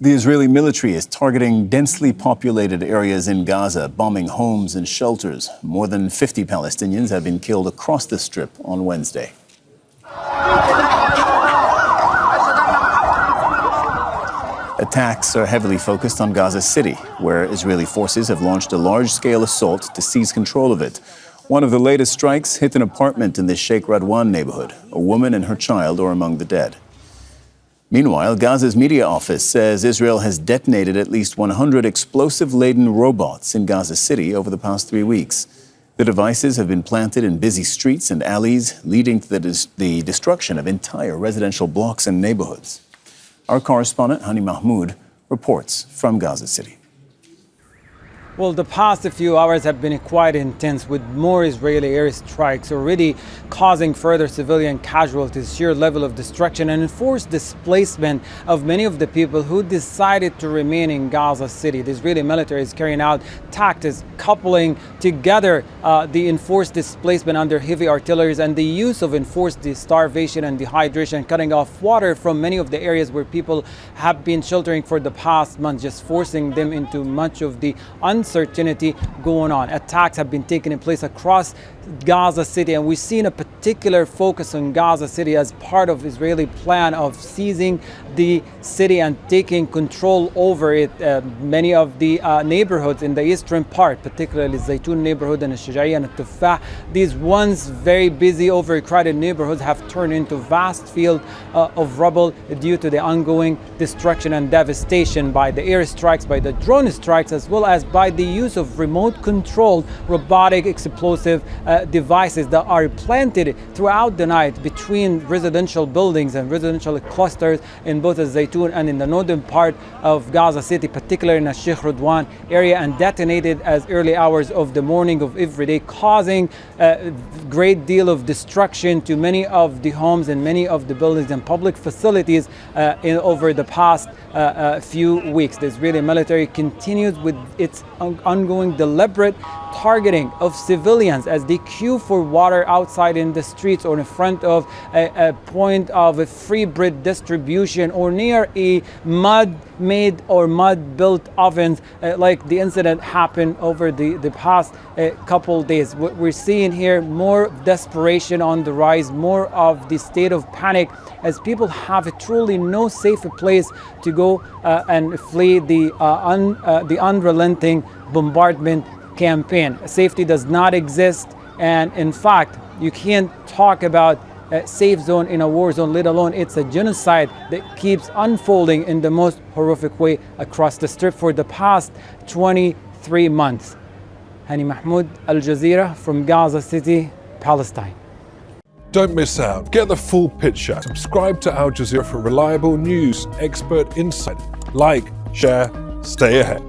The Israeli military is targeting densely populated areas in Gaza, bombing homes and shelters. More than 50 Palestinians have been killed across the Strip on Wednesday. Attacks are heavily focused on Gaza City, where Israeli forces have launched a large-scale assault to seize control of it. One of the latest strikes hit an apartment in the Sheikh Radwan neighbourhood. A woman and her child are among the dead. Meanwhile, Gaza's media office says Israel has detonated at least 100 explosive-laden robots in Gaza City over the past 3 weeks. The devices have been planted in busy streets and alleys, leading to the destruction of entire residential blocks and neighbourhoods. Our correspondent, Hani Mahmoud, reports from Gaza City. Well, the past few hours have been quite intense, with more Israeli airstrikes already causing further civilian casualties, sheer level of destruction, and enforced displacement of many of the people who decided to remain in Gaza City. The Israeli military is carrying out tactics coupling together the enforced displacement under heavy artillery and the use of enforced starvation and dehydration, cutting off water from many of the areas where people have been sheltering for the past month, just forcing them into much of the uncertainty going on. Attacks have been taking place across Gaza City, and we've seen a particular focus on Gaza City as part of Israeli plan of seizing the city and taking control over it. Many of the neighborhoods in the eastern part, particularly Zaytun neighborhood and Al-Shujaiya and Al-Tufah, these once very busy, overcrowded neighborhoods have turned into vast field of rubble due to the ongoing destruction and devastation by the airstrikes, by the drone strikes, as well as by the use of remote controlled robotic explosive devices that are planted throughout the night between residential buildings and residential clusters in both Zaytun and in the northern part of Gaza City, particularly in the Sheikh Radwan area, and detonated as early hours of the morning of every day, causing a great deal of destruction to many of the homes and many of the buildings and public facilities over the past few weeks. The Israeli military continues with its ongoing deliberate targeting of civilians as they queue for water outside in the streets or in front of a point of a free bread distribution or near a mud-made or mud-built ovens, like the incident happened over the past couple days. What we're seeing here, more desperation on the rise, more of the state of panic as people have truly no safer place to go and flee the unrelenting bombardment campaign. Safety does not exist, and in fact, you can't talk about a safe zone in a war zone, let alone it's a genocide that keeps unfolding in the most horrific way across the Strip for the past 23 months. Hani Mahmoud, Al Jazeera from Gaza City, Palestine. Don't miss out. Get the full picture. Subscribe to Al Jazeera for reliable news, expert insight. Like, share, stay ahead.